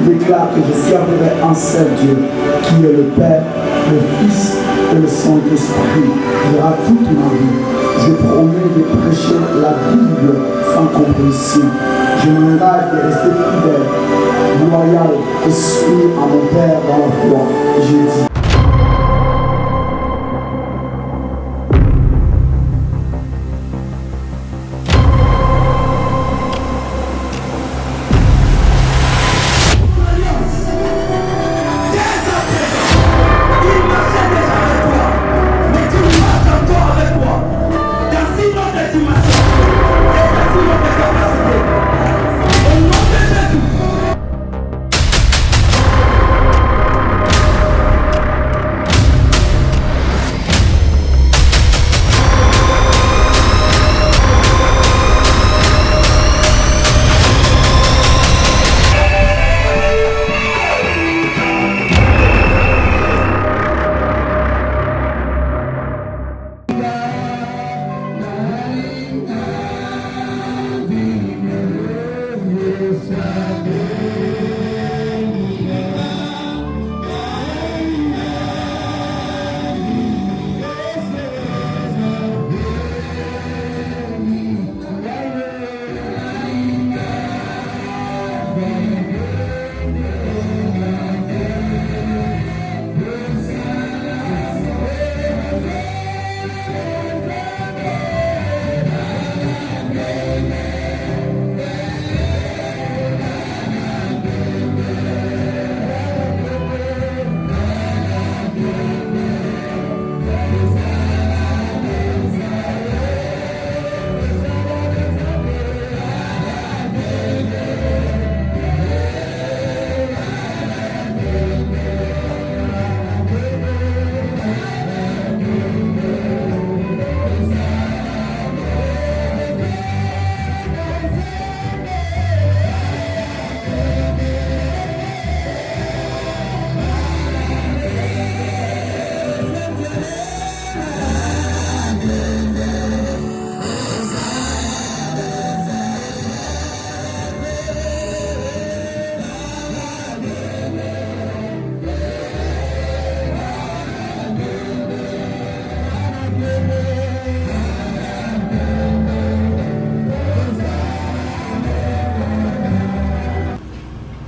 déclare que je servirai un seul Dieu, qui est le Père, le Fils et le Saint-Esprit, durant toute ma vie. Je promets de prêcher la Bible sans compromission. Je m'engage de rester fidèle, loyal et soumis à mon Père dans la foi. Je dis.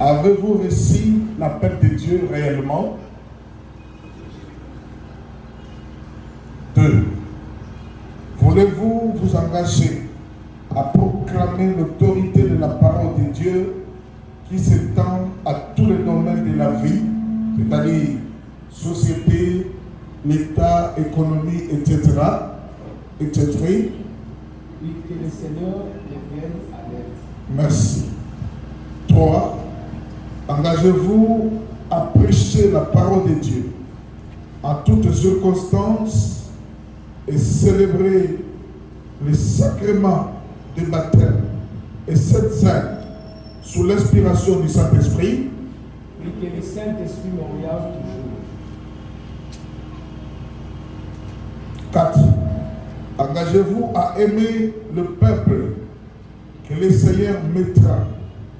Avez-vous reçu l'appel de Dieu réellement? 2. Voulez-vous vous engager à proclamer l'autorité de la parole de Dieu qui s'étend à tous les domaines de la vie, c'est-à-dire société, l'État, économie, etc. etc. Oui, que le Seigneur vienne à l'aide. Merci. 3. Engagez-vous à prêcher la parole de Dieu en toutes circonstances et célébrer les sacrements de baptême et cette scène sous l'inspiration du Saint-Esprit. Oui, que le Saint-Esprit m'oriente toujours. 4. Engagez-vous à aimer le peuple que le Seigneur mettra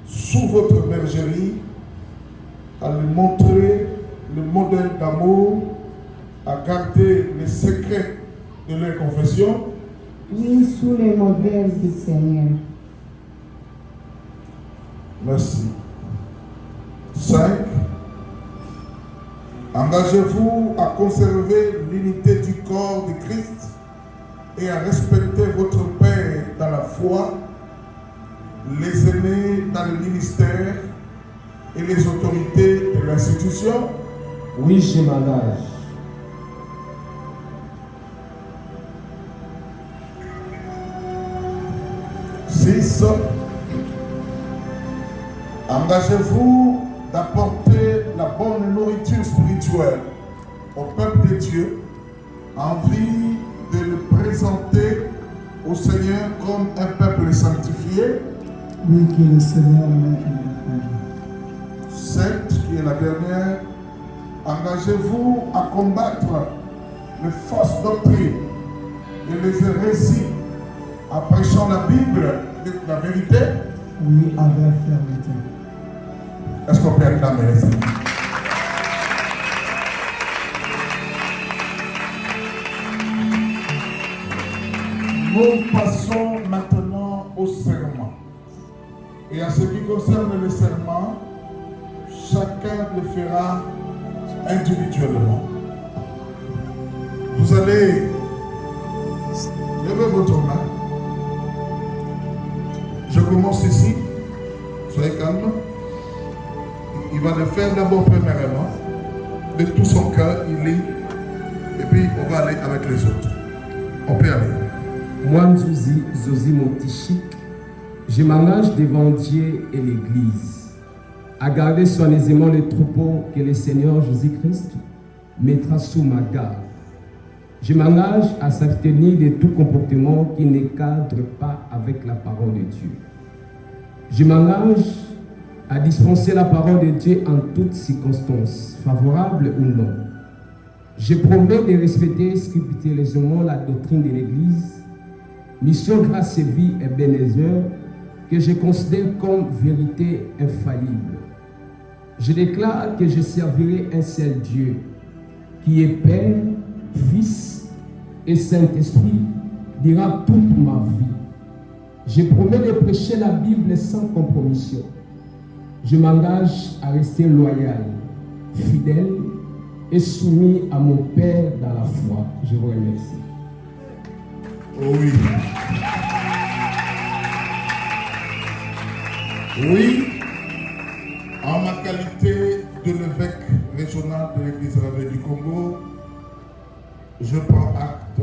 sous votre bergerie, à lui montrer le modèle d'amour, à garder les secrets de leur confession. Oui, sous les modèles du Seigneur. Merci. 5. Engagez-vous à conserver l'unité du corps de Christ et à respecter votre Père dans la foi, les aînés dans le ministère et les autorités de l'institution. Oui, je m'engage. 6. Engagez-vous d'apporter la bonne nourriture spirituelle au peuple de Dieu en vue de le présenter au Seigneur comme un peuple sanctifié. Oui, que le Seigneur mette 7, qui est la dernière. Engagez-vous à combattre les fausses doctrines et les hérésies en prêchant la Bible, la vérité. Oui, avec fermeté. Est-ce qu'on peut acclamer les Seigneur? Nous passons maintenant au serment. Et en ce qui concerne le serment, chacun le fera individuellement. Vous allez lever votre main. Je commence ici. Soyez calme. Il va le faire d'abord premièrement. De tout son cœur, il lit. Et puis on va aller avec les autres. On peut aller. Moi, Zozi Montichik, je m'engage devant Dieu et l'Église à garder soigneusement le troupeau que le Seigneur Jésus-Christ mettra sous ma garde. Je m'engage à s'abstenir de tout comportement qui ne cadre pas avec la parole de Dieu. Je m'engage à dispenser la parole de Dieu en toutes circonstances, favorables ou non. Je promets de respecter scrupuleusement la doctrine de l'Église, mission, grâce et vie et Ebenezer, que je considère comme vérité infaillible. Je déclare que je servirai un seul Dieu, qui est Père, Fils et Saint-Esprit, durant toute ma vie. Je promets de prêcher la Bible sans compromission. Je m'engage à rester loyal, fidèle et soumis à mon Père dans la foi. Je vous remercie. Oui. Oui, en ma qualité de l'évêque régional de l'Église réveillée du Congo, je prends acte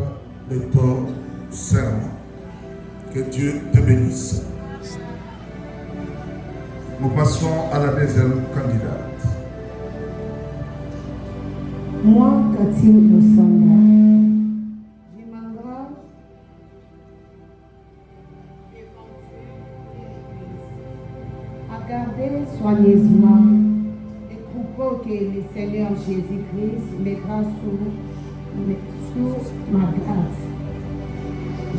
de ton serment. Que Dieu te bénisse. Nous passons à la deuxième candidate. Moi, Catherine Losanga, je m'engage à garder soigneusement les troupeaux que le Seigneur Jésus-Christ mettra sous ma grâce.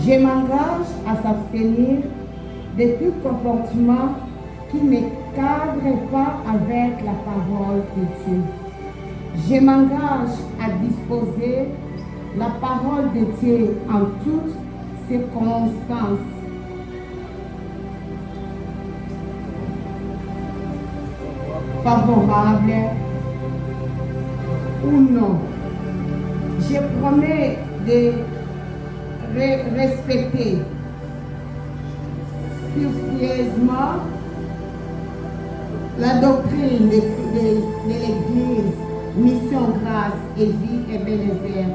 Je m'engage à s'abstenir de tout comportement qui ne cadre pas avec la parole de Dieu. Je m'engage à disposer la parole de Dieu en toutes circonstances. Favorable ou non. Je promets de respecter scrupuleusement la doctrine de l'Église, mission, grâce et vie et Ebenezer.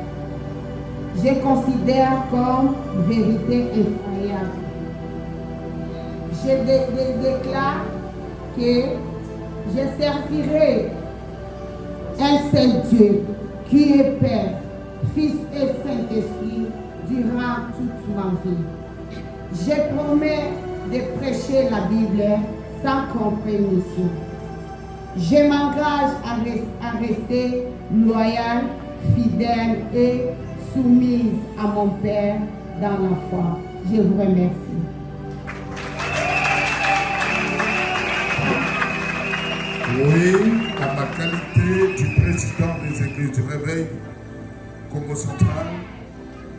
Je considère comme vérité effroyable. Je déclare que je servirai un seul Dieu qui est Père, Fils et Saint-Esprit durant toute ma vie. Je promets de prêcher la Bible sans compromission. Je m'engage à rester loyal, fidèle et soumise à mon Père dans la foi. Je vous remercie. Oui, à ma qualité du président des églises du Réveil Congo Central,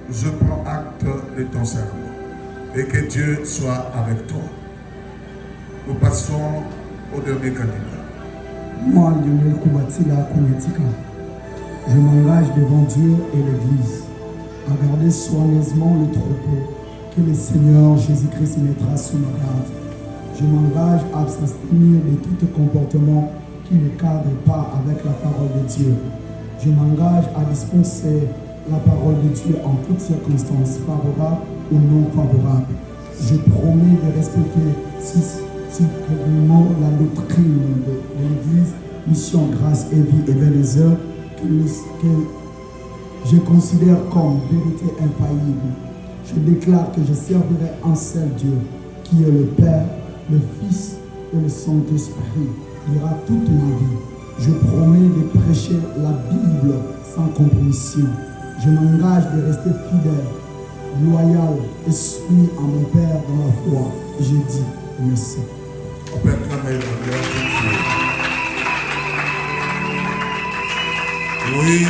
je prends acte de ton serment et que Dieu soit avec toi. Nous passons au dernier candidat. Moi, Lionel Koubatila Kounetika, je m'engage devant Dieu et l'Église à garder soigneusement le troupeau que le Seigneur Jésus-Christ mettra sous ma garde. Je m'engage à s'abstenir de tout comportement qui ne cadre pas avec la parole de Dieu. Je m'engage à dispenser la parole de Dieu en toutes circonstances, favorables ou non favorables. Je promets de respecter strictement la doctrine de l'Église, mission, grâce et vie et Ebenezer, que je considère comme vérité infaillible. Je déclare que je servirai un seul Dieu, qui est le Père, le Fils et le Saint-Esprit, durant toute ma vie. Je promets de prêcher la Bible sans compromission. Je m'engage de rester fidèle, loyal et soumis à mon Père dans la foi. Je dis merci. On peut acclamer la gloire de Dieu. Oui,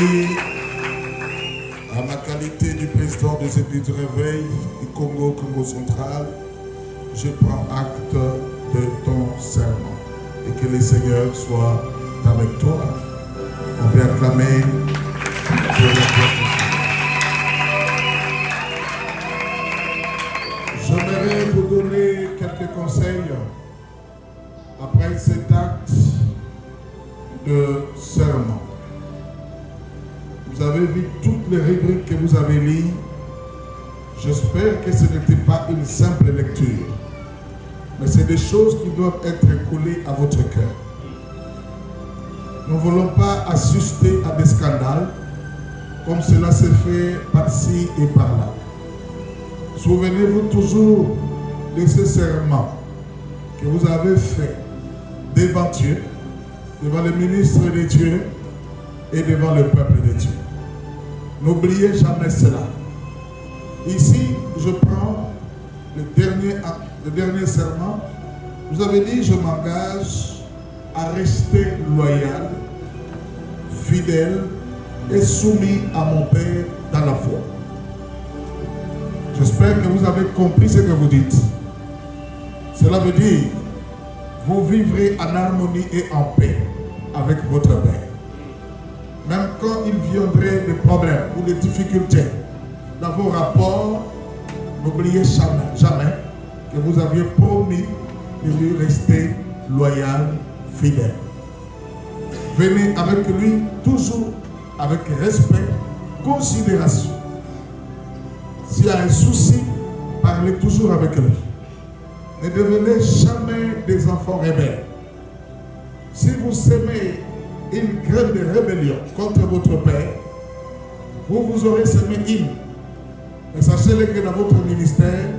à ma qualité du président des églises du Réveil du Congo central, je prends acte de ton serment et que le Seigneur soit avec toi. On peut acclamer pour la gloire. J'aimerais vous donner quelques conseils après cet acte de serment. Vous avez vu toutes les rubriques que vous avez lues. J'espère que ce n'était pas une simple lecture, mais c'est des choses qui doivent être collées à votre cœur. Nous ne voulons pas assister à des scandales comme cela se fait par-ci et par-là. Souvenez-vous toujours de ce serment que vous avez fait devant Dieu, devant le ministre de Dieu et devant le peuple de Dieu. N'oubliez jamais cela. Ici, je prends le dernier serment. Vous avez dit, je m'engage à rester loyal, fidèle et soumis à mon Père dans la foi. J'espère que vous avez compris ce que vous dites. Cela veut dire, vous vivrez en harmonie et en paix avec votre Père. Même quand il viendrait des problèmes ou des difficultés dans vos rapports, n'oubliez jamais que vous aviez promis de lui rester loyal, fidèle. Venez avec lui toujours avec respect, considération. S'il y a un souci, parlez toujours avec lui. Ne devenez jamais des enfants rebelles. Si vous semez une graine de rébellion contre votre Père, vous aurez semé une. Mais sachez-le que dans votre ministère,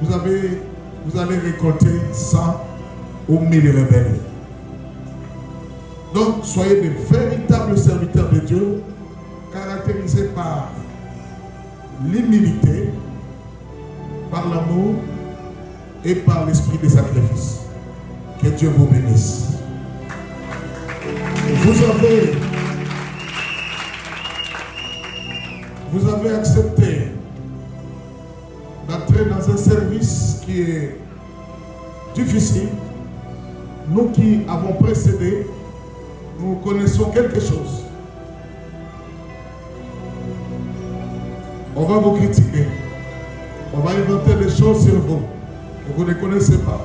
vous allez récolter 100 ou 1000 rebelles. Donc, soyez de véritables serviteurs de Dieu, caractérisés par l'humilité, par l'amour et par l'esprit de sacrifice. Que Dieu vous bénisse. Vous avez accepté d'entrer dans un service qui est difficile. Nous qui avons précédé, nous connaissons quelque chose. On va vous critiquer. On va inventer des choses sur vous que vous ne connaissez pas.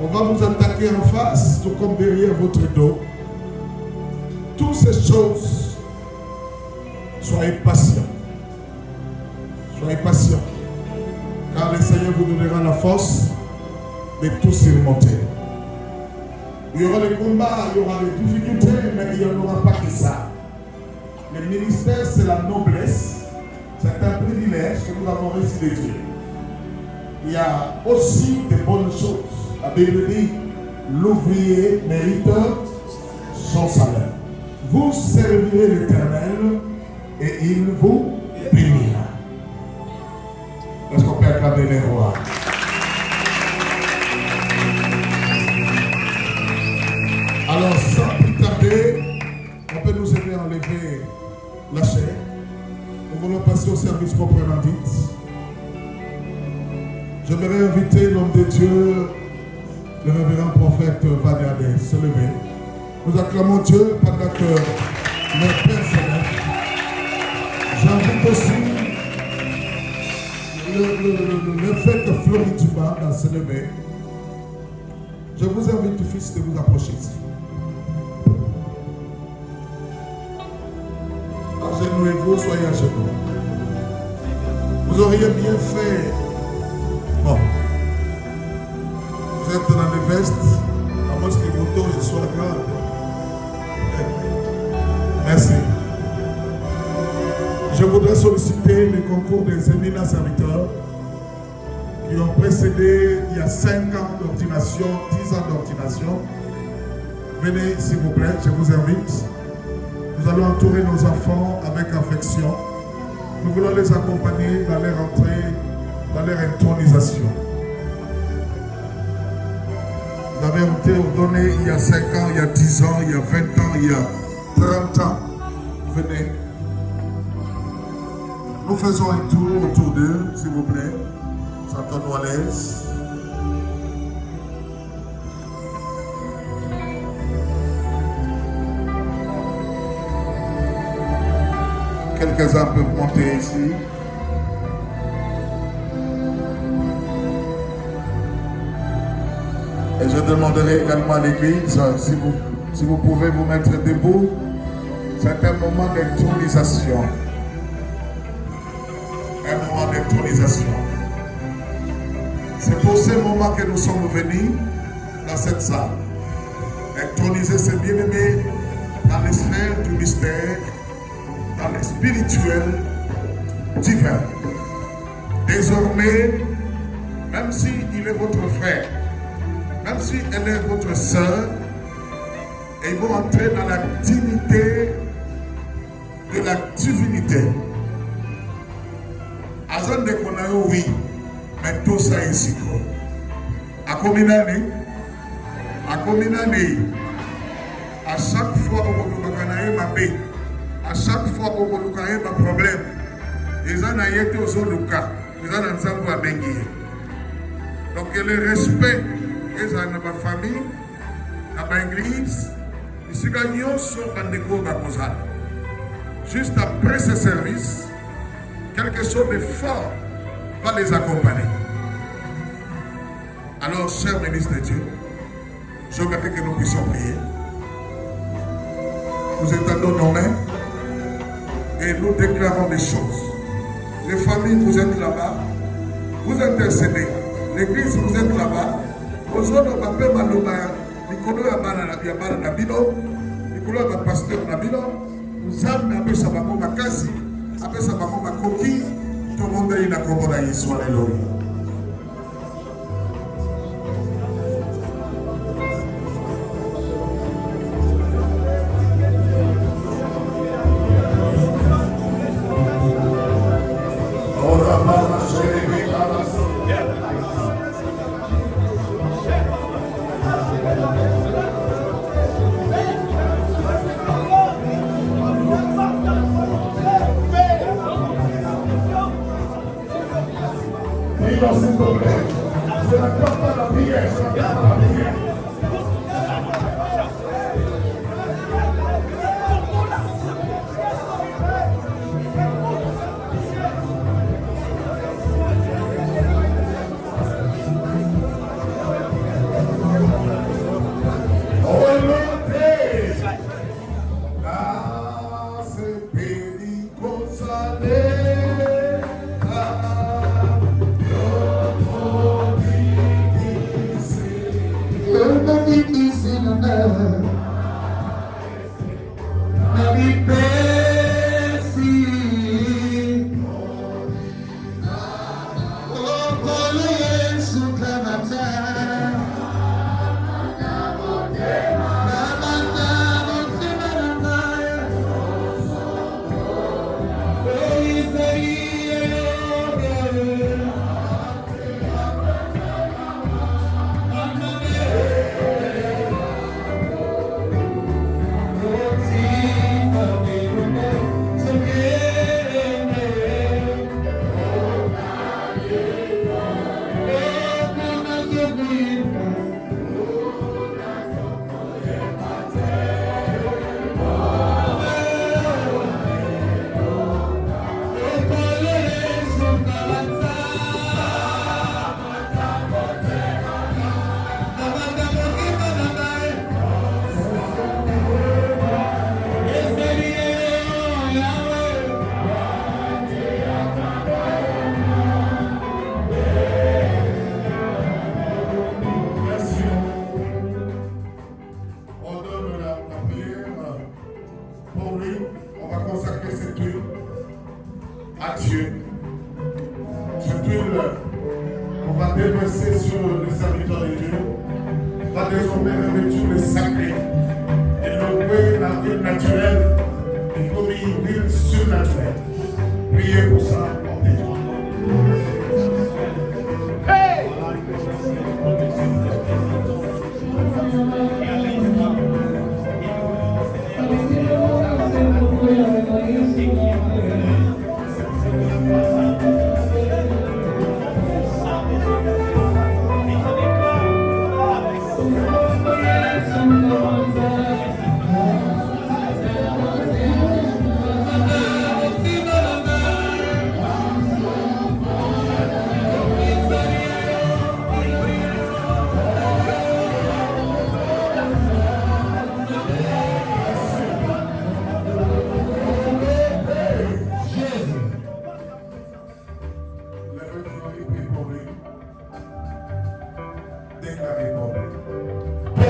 On va vous attaquer en face, tout comme derrière votre dos. Toutes ces choses, soyez patients. Soyez patients. Car le Seigneur vous donnera la force de tout surmonter. Il y aura des combats, il y aura des difficultés, mais il n'y en aura pas que ça. Le ministère, c'est la noblesse. C'est un privilège que nous avons reçu de Dieu. Il y a aussi de bonnes choses. La Bible dit, l'ouvrier mérite son salaire. Vous servirez l'Éternel et il vous bénira. Est-ce qu'on peut acclamer les rois? Alors, sans plus tarder, on peut nous aider à enlever la chair. Nous voulons passer au service proprement dit. J'aimerais inviter l'homme de Dieu, le révérend prophète Vaniadé, se lever. Nous acclamons Dieu pendant que le Père céleste. J'invite aussi l'évêque Florituba à se lever. Je vous invite, fils, de vous approcher ici. Agenouillez-vous, soyez à genoux. Vous auriez bien fait. Bon. Vous êtes dans les vestes, à moins que le bouton soit grand. Merci. Je voudrais solliciter le concours des éminents serviteurs qui ont précédé il y a 5 ans d'ordination, 10 ans d'ordination. Venez s'il vous plaît, je vous invite. Nous allons entourer nos enfants avec affection. Nous voulons les accompagner dans leur entrée, dans leur intronisation. Vous avez été ordonné il y a 5 ans, il y a 10 ans, il y a 20 ans, il y a 30 ans. venez. Nous faisons un tour autour d'eux, s'il vous plaît. Sentons-nous à l'aise. Quelques-uns peuvent monter ici. Et je demanderai également à l'église, si vous pouvez vous mettre debout, c'est un moment d'intronisation. Un moment d'intronisation. C'est pour ce moment que nous sommes venus dans cette salle. Introniser ses bien-aimés dans les sphères du mystère, dans les spirituels divins. Désormais, même s'il est votre frère, même si elle est votre sœur, et ils vont entrer dans la dignité de la divinité. Azan de Konayo, oui, mais tout ça est ici. À combien d'années? À chaque fois où vous avez ma paix, à chaque fois où vous avez un problème, ils en ont été aux autres cas, ils en ont un bengi. Donc le respect, ils ont ma famille, ma église, ils gagnent sur Bandeko Bakozal. Juste après ce service, quelque chose de fort va les accompagner. Alors, cher ministre de Dieu, je voudrais que nous puissions prier. Nous étendons nos mains et nous déclarons des choses. Les familles, vous êtes là-bas, vous intercédez. L'église, vous êtes là-bas. Vous êtes là-bas. Nicolas Abana Nabino, Nicolas Pasteur Nabino, nous avons appelé ça Makasi, appelé ça Makoki, tout le monde est là comme on a eu soit l'éloge.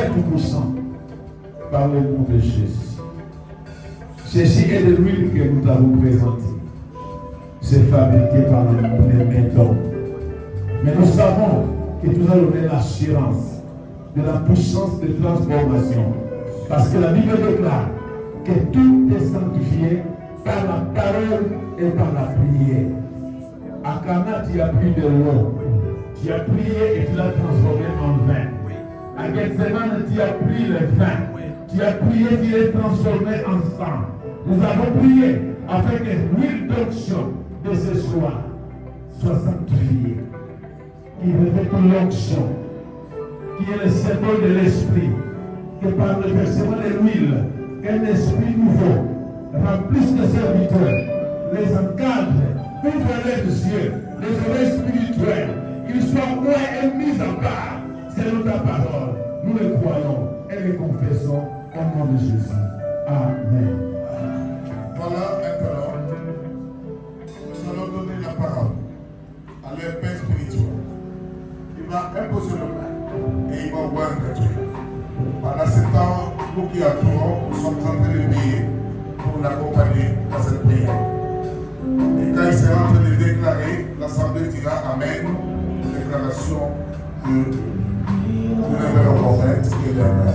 Père Tout-Puissant, par le nom de Jésus. Ceci est de l'huile que nous t'avons présentée. C'est fabriqué par les mains d'hommes. Mais nous savons que tu nous as donné l'assurance de la puissance de transformation. Parce que la Bible déclare que tout est sanctifié par la parole et par la prière. À Cana, tu as pris de l'eau. Tu as prié et tu l'as transformé en vin. À Gethsemane, tu as pris le vin. Tu as prié, tu l'as transformé en sang. Nous avons prié afin que l'huile d'onction de ce soir soit sanctifiée. Qui revêt l'onction, qui est le symbole de l'esprit, que par le versement de l'huile, un esprit nouveau remplisse les serviteurs, les encadre, ouvre les yeux, les oreilles spirituelles, qu'ils soient moins et mis à part selon ta parole. Nous le croyons et le confessons au nom de Jésus. Amen. Voilà, maintenant, nous allons donner la parole à leur Père spirituel. Il va imposer le main et il va voir un Dieu. Pendant ce temps, nous qui attendons, nous sommes en train de prier pour l'accompagner dans cette prière. Et quand il sera en train de déclarer, l'Assemblée dira Amen, déclaration de révérend prophète et de Amen.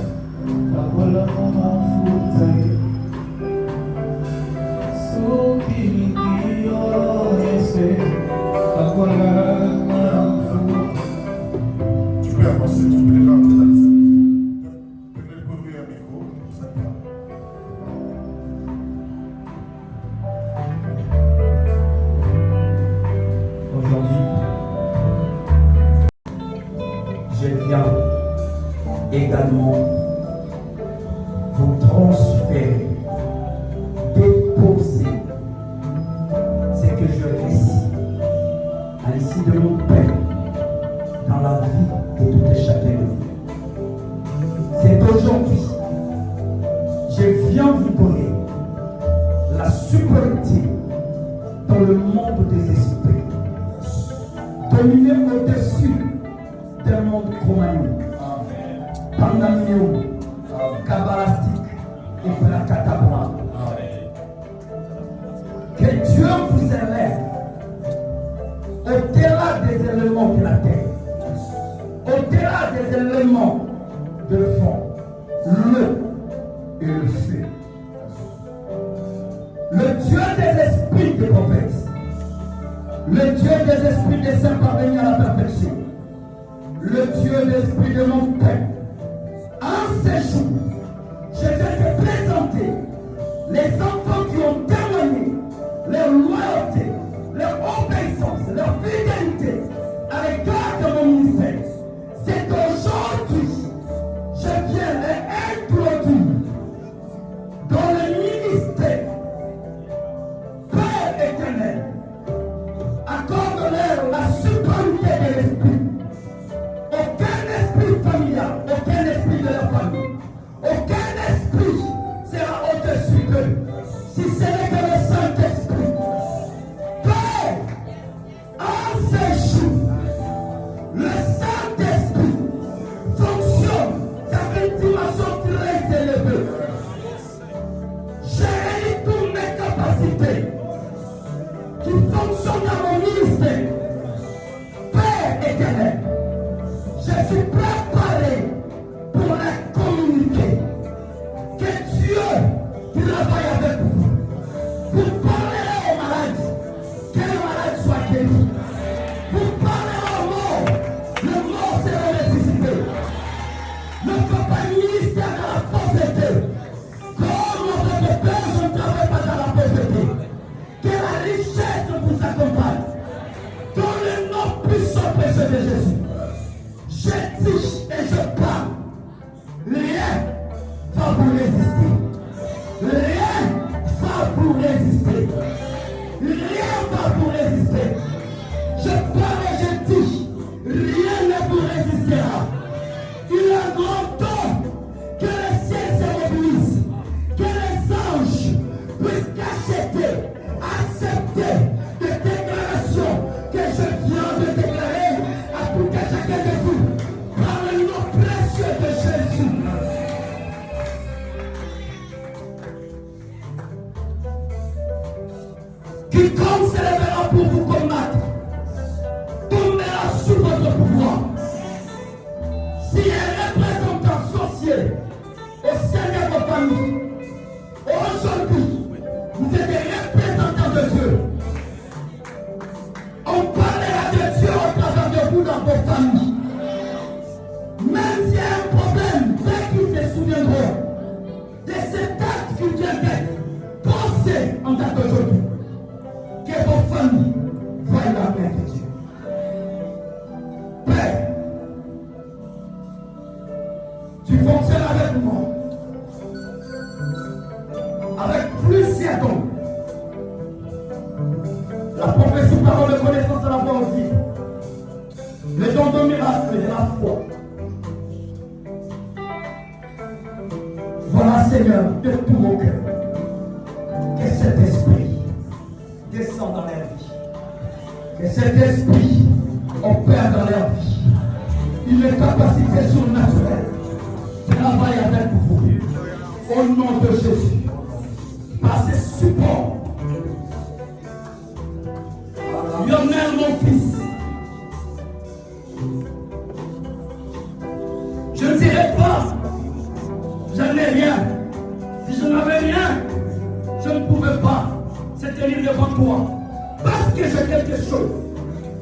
Tu peux avancer, tu peux les rentrer dans les services. Peut-être pour lui un micro, c'est pas. Aujourd'hui, je viens également vous transférer, déposer ce que je récite à l'issue de mon Père dans la vie de tout et chacun de vous. C'est aujourd'hui, je viens vous donner la supériorité dans le monde des esprits, dominer au-dessus d'un monde chromatique, pandamium, kabbalistique et bracadabra. Que Dieu vous élève au-delà des éléments de la terre, au-delà des éléments de fond, l'eau et le feu. Le Dieu des esprits des prophètes, le Dieu des esprits des saints parvenus à la perfection, le Dieu des esprits de mon Père, en ces jours, je vais te présenter les enfants qui ont témoigné leur loyauté, leur obéissance, leur fidélité à l'égard de mon ministère. C'est aujourd'hui, je viens les introduire dans le ministère. Père éternel, accorde-leur la supériorité de l'esprit. Aucun esprit familial, aucun esprit de leur famille, aucun esprit sera au-dessus d'eux, si ce n'est que le Saint-Esprit. Père, en ces jours, le Saint-Esprit fonctionne dans une dimension très élevée. J'ai réuni toutes mes capacités qui fonctionnent dans mon ministère. Père éternel, je suis préparé pour les communiquer. Que Dieu travaille avec vous pour parler aux malades, que les malades soient guéris. Pour parler aux morts, le mort sera ressuscité. Ne faut pas ministère dans la pauvreté. Comme notre Père, je ne travaille pas dans la pauvreté. Que la richesse vous accompagne. Dans le nom puissant précieux de Jésus. Je dis et je parle. Rien va vous résister. Rien va vous résister. Rien va vous résister. Je parle et je dis. Rien ne famille. Aujourd'hui, vous êtes des représentants de Dieu. On parlera de Dieu au travers de vous dans vos familles. Même s'il y a un problème, dès qu'ils se souviendront de cet acte qui vient d'être pensé en date d'aujourd'hui, que vos familles voient la main de Dieu. Père, tu fonctionnes avec moi, avec plusieurs dons. La prophétie, parole de connaissance à la voix aussi. Le don de miracle et la foi. Voilà, Seigneur, de tout mon cœur, que cet esprit descende dans leur vie. Que cet esprit opère dans leur vie. Une capacité surnaturelle travaille avec vous. Au nom de Jésus. Par ces supports. Lionel, mon fils. Je ne dirai pas, j'en ai rien. Si je n'avais rien, je ne pouvais pas se tenir devant toi. Parce que j'ai quelque chose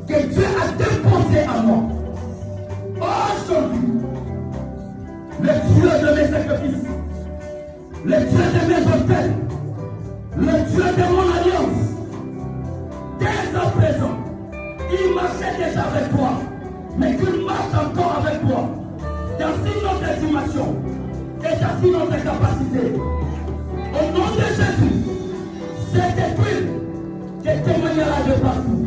que Dieu a déposé à moi. Aujourd'hui, le Dieu de mes sacrifices, le Dieu de mes hôtels, le Dieu de mon alliance, dès à présent, il marchait déjà avec toi, mais qu'il marche encore avec toi, dans une autre dimension et dans une autre capacité. Au nom de Jésus, cette huile te témoignera de partout.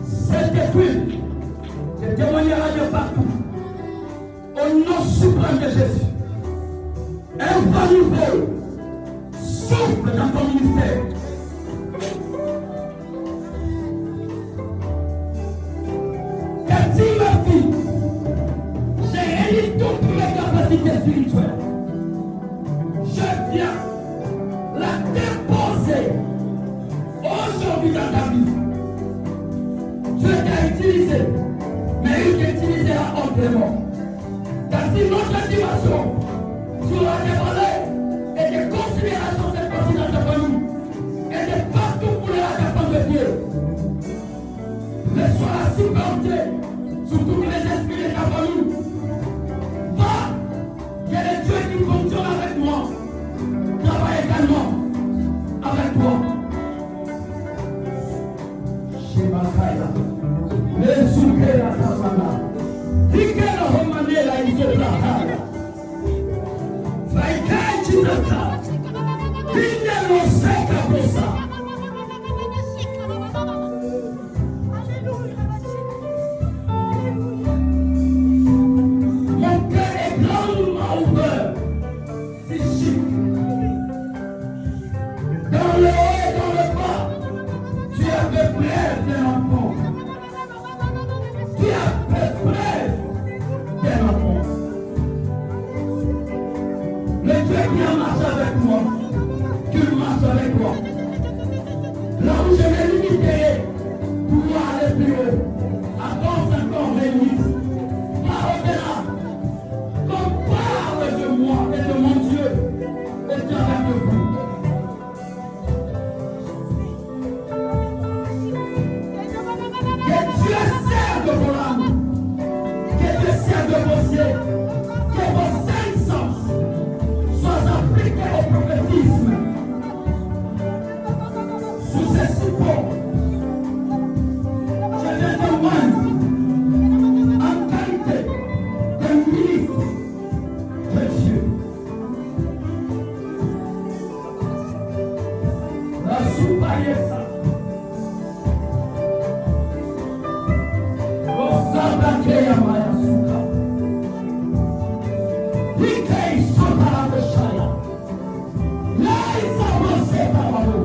Cette huile te témoignera de partout. Au nom suprême de Jésus, un vent nouveau souffle dans ton ministère. Car dis ma fille, j'ai réuni toutes mes capacités spirituelles. Je viens la déposer aujourd'hui dans ta vie. Dieu t'a utilisé, mais il t'utilisera autrement. Dans une autre dimension, tu auras des valeurs et des considérations cette fois-ci dans ta famille. Et de partout pour la capable de Dieu. Mais sois supporté sur tous les esprits de ta famille. Va, il y a des dieux qui fonctionnent avec moi. Travaille également avec toi. Shebakaya, le Soukela Kamana, Hikela Homanela Isoblahaya, Vaikai Chinata, Hindelo Seka Bosa. Mon cœur est grandement ouvert, physique. Dans le haut et dans le bas, tu as fait près d'un enfant. Tu as fait près d'un enfant. Le Dieu qui a marché avec moi, qu'il marche avec toi. Là où je me limiterai, pouvoir aller plus haut, avance encore mes limites. Va au-delà. Qu'on parle de moi et de mon Dieu au travers de vous. Que Dieu serve de vos langues, que Dieu serve de vos yeux, que vos cinq sens soient appliqués au prophétisme. Sous ces supports, je te témoigne en qualité de ministre de Dieu. La soupaillessa. Rosabakea Mayasuka. Likei Sotarabeshaya. Laisa Boseka Baru.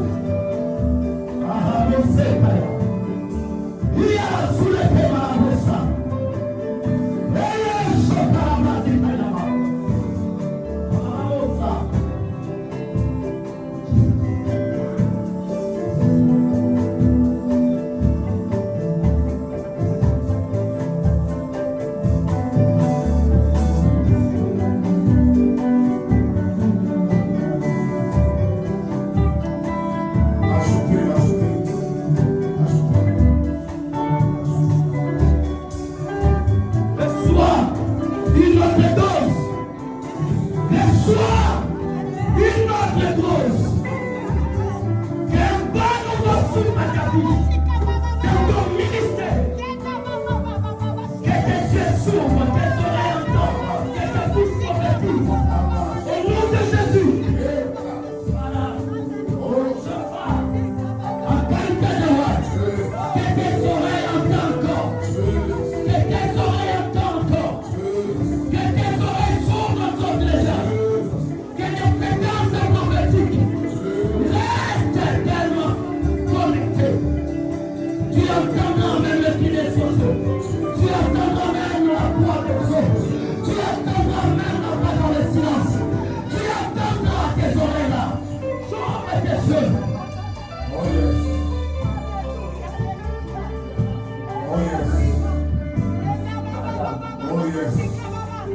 Oh yes.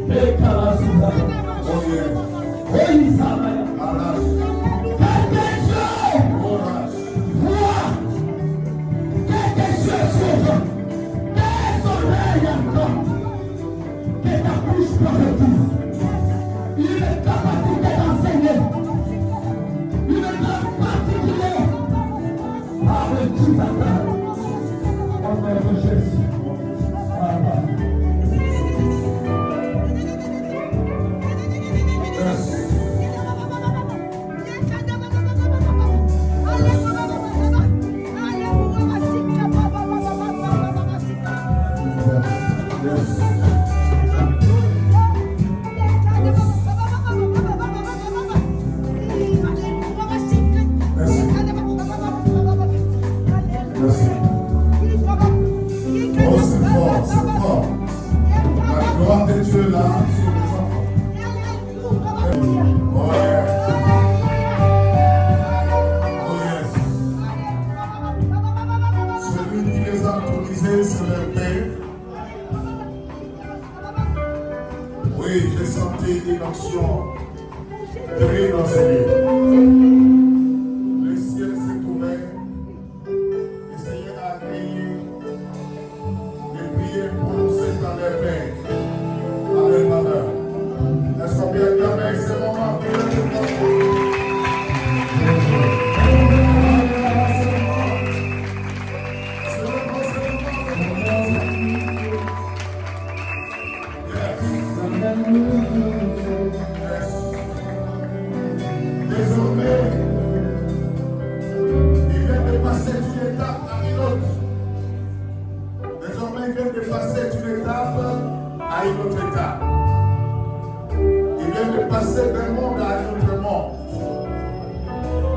Bekalasuza. Oh yes. Olisabaya. Arrache. Quelque chose. Orage. Vois. Quelque chose s'ouvre. Tes oreilles entendent. Que ta bouche prophétise. Une capacité d'enseigner. Une grande particulière. Par le Jésus. Au nom de Jésus. Amen. Merci. Oh, c'est fort, c'est fort. La gloire de Dieu est là sur les enfants. Oh yes. Oh yes. Celui qui les a autorisés, c'est leur Père. Oui, j'ai senti une onction terrible dans ce lieu. Le ciel s'est ouvert. Le Seigneur a crié. Les prières prononcées dans les mains, dans les malheurs. Est-ce qu'on peut acclamer ce moment? Désormais, il vient de passer d'une étape à une autre. Désormais, il vient de passer d'une étape à une autre étape. Il vient de passer d'un monde à un autre monde.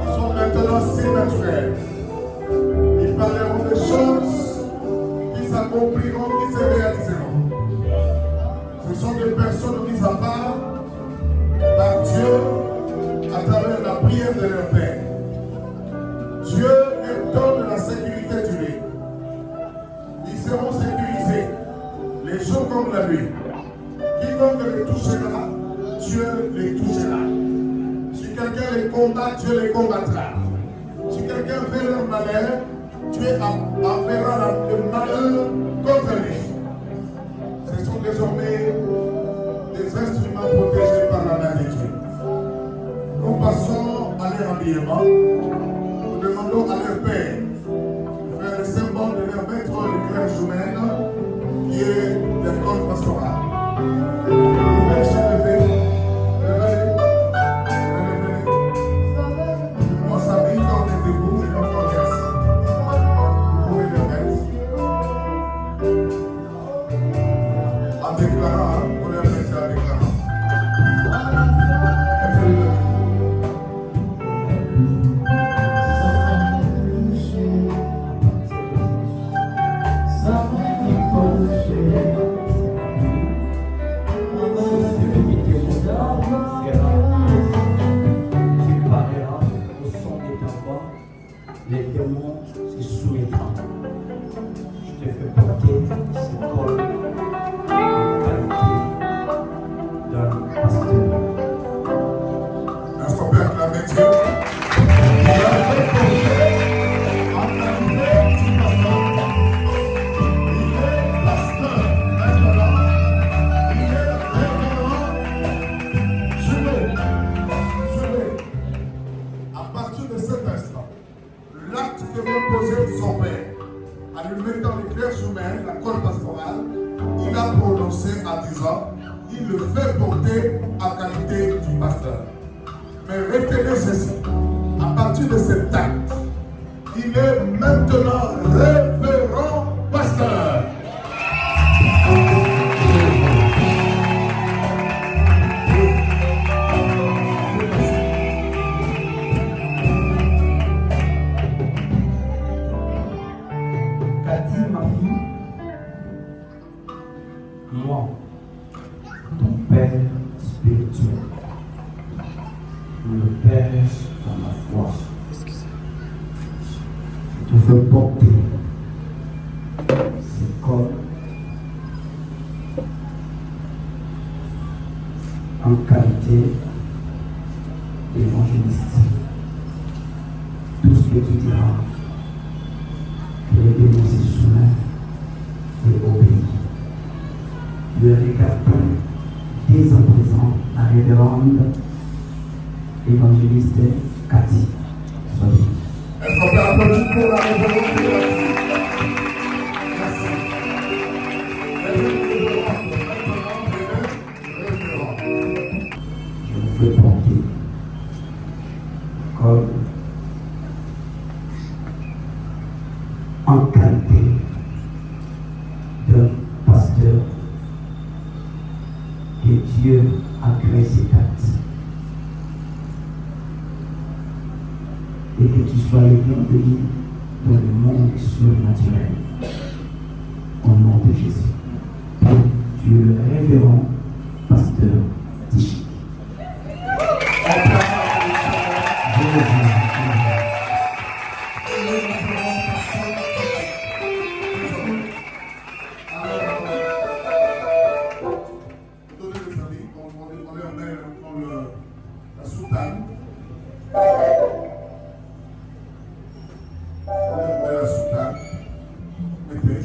Ils sont maintenant surnaturels. Ils parleront des choses qui s'accompliront, qui se réaliseront. Ce sont des personnes mises à part par Dieu à travers la prière de leur Père. Dieu leur donne la sécurité du lit. Ils seront sécurisés les jours comme la nuit. Quiconque les touchera, Dieu les touchera. Si quelqu'un les combat, Dieu les combattra. Si quelqu'un fait leur malheur, Dieu enverra le malheur contre lui. Ce sont désormais des instruments protégés par la main de Dieu. Nous passons à leur habillement. Nous demandons à leur Père de faire le symbole de leur maître, le clergé humain, qui est l'école pastorale. Même si levez, on s'habille quand on est debout et quand on laisse. Vous pouvez le mettre. En déclarant, vous le mettez en déclarant. Les démons se soumettront. Je te fais porter ce corps de qualité d'un pasteur. Est-ce qu'on peut acclamer Dieu? Il a fait porter en qualité du pasteur. Il est pasteur maintenant. Il est révérend. Suivez. À partir de cet instant, l'acte que vient poser son père, en lui mettant les clercs humains, la colle pastorale, il a prononcé en disant, il le fait porter en qualité du pasteur. Mais retenez ceci, à partir de cet acte, il est maintenant révérend pasteur. Moi, ton Père spirituel, le Père dans la foi, je te fais porter ce corps en qualité d'évangéliste. Tout ce que tu diras, je vais dénoncer soumis et obéir. Le récap dès à présent la révérende évangéliste Cathy. Est-ce qu'on peut applaudir pour la révérende? Merci. Je vous fais porter comme en qualité d'un pasteur que Dieu a créé cet acte. Et que tu sois le bienvenu dans le monde surnaturel. Au nom de Jésus. Tu es le révérend pasteur Tichy. La soutane. La soutane. Mettez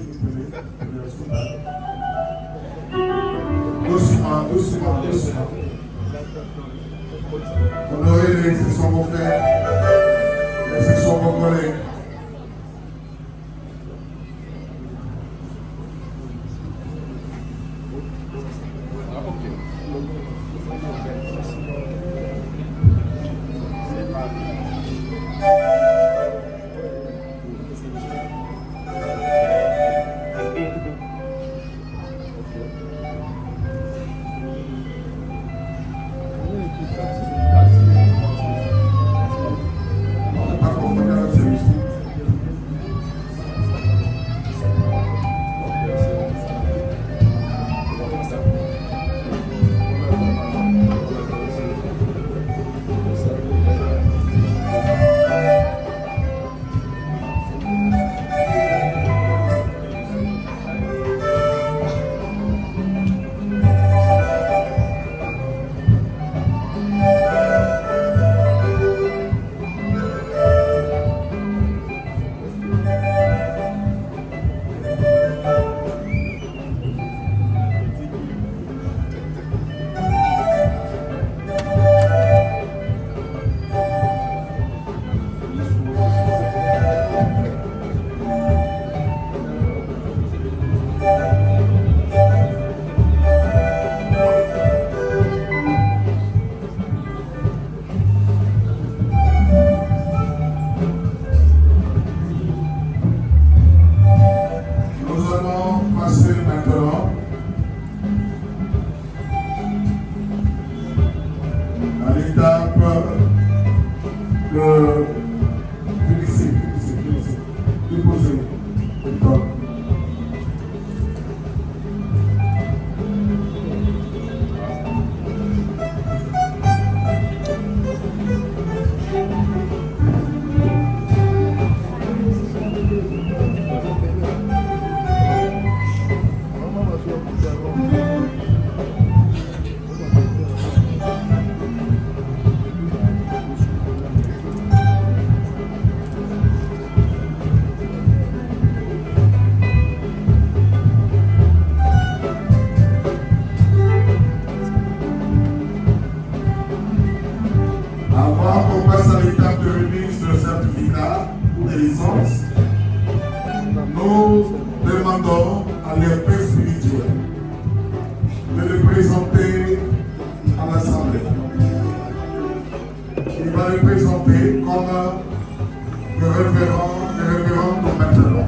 la soutane. Doucement. Honorez-les, ce sont vos frères, et ce sont vos collègues. Nous demandons à leur Père spirituel de le présenter à l'Assemblée. Il va le présenter comme le révérend pour maintenant.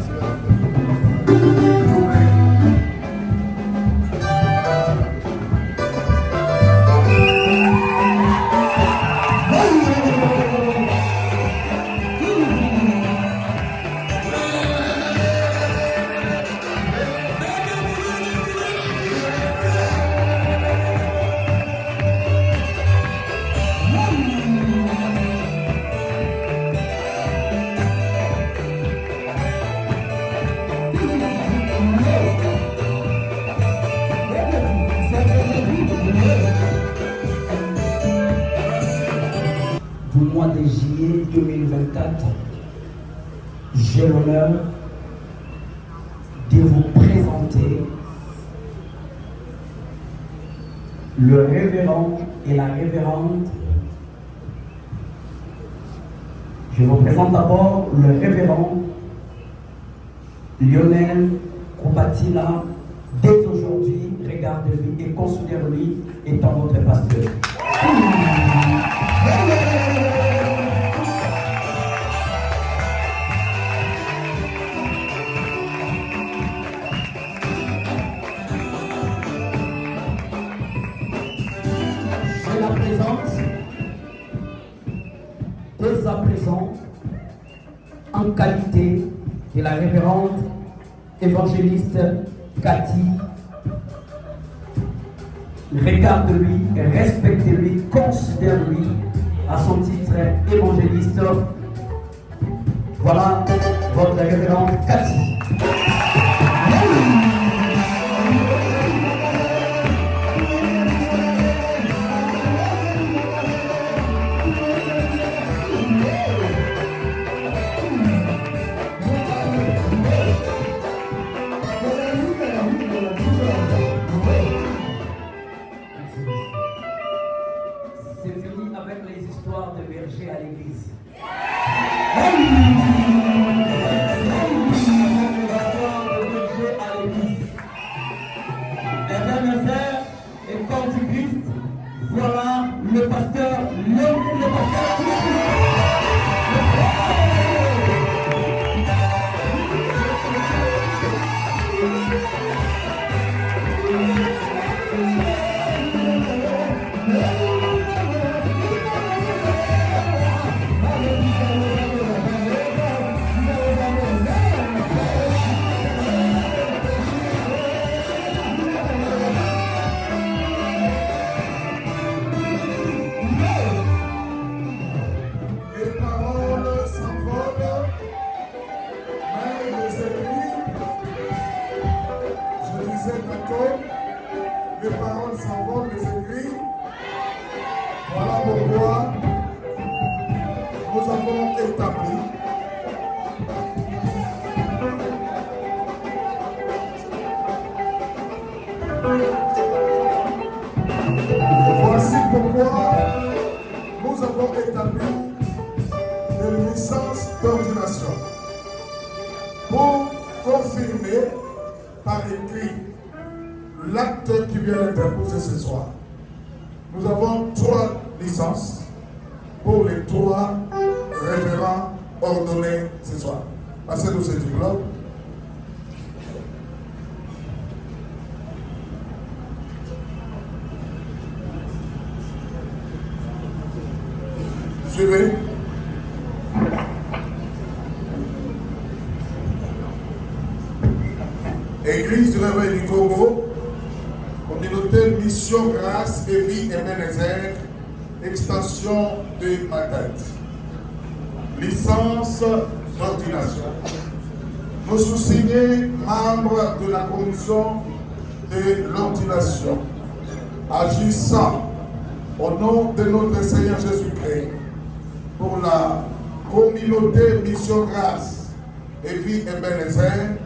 du mois de juillet 2024, j'ai l'honneur de vous présenter le révérend et la révérende. Je vous présente d'abord le révérend Lionel Koubatila. Dès aujourd'hui, regardez-lui et considérez-lui étant votre pasteur. Je la présente dès à présent en qualité de la révérende évangéliste Cathy. Regarde-lui, respecte-lui, considère-lui à son titre évangéliste. Voilà votre révérende Cathy. C'est fini avec les histoires de berger à l'église. Et bien, mes frères et corps du Christ, voilà le pasteur, le pasteur. Les paroles s'envolent, les écrits. Voilà pourquoi nous avons établi voici pourquoi nous avons établi une licence d'ordination pour confirmer par écrit l'acte qui vient d'être posé ce soir. Nous avons 3 licences pour les 3 révérends ordonnés ce soir. Passez-nous ce diplôme. Suivez. Église du Réveil du Congo, communauté Mission Grâce et Vie Ebenezer, extension de ma tête. Licence d'ordination. Nous sous-signés membres de la commission de l'ordination, agissant au nom de notre Seigneur Jésus-Christ pour la communauté Mission Grâce et Vie Ebenezer,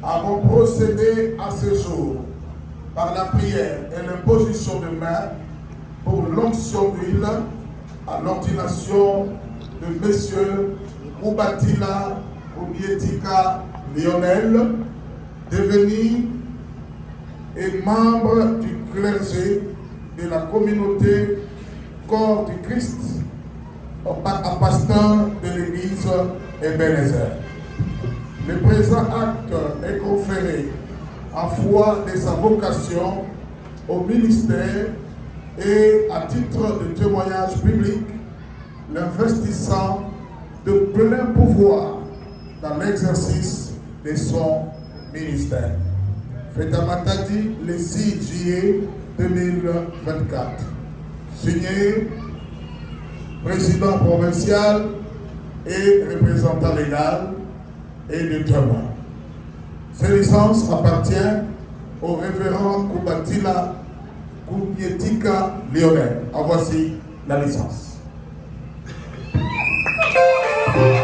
avons procédé à ce jour par la prière et l'imposition de main pour l'onction d'huile à l'ordination de Messieurs Koubatila Koubietika Lionel, devenu et membre du clergé de la communauté Corps du Christ, à pasteur de l'église Ebenezer. Le présent acte est conféré en foi de sa vocation au ministère et à titre de témoignage public, l'investissant de plein pouvoir dans l'exercice de son ministère. Fait à Matadi le 6 juillet 2024. Signé président provincial et représentant légal et de témoin. Cette licence appartient au révérend Koubatila Koubietika Lionel. En voici la licence. Thank you.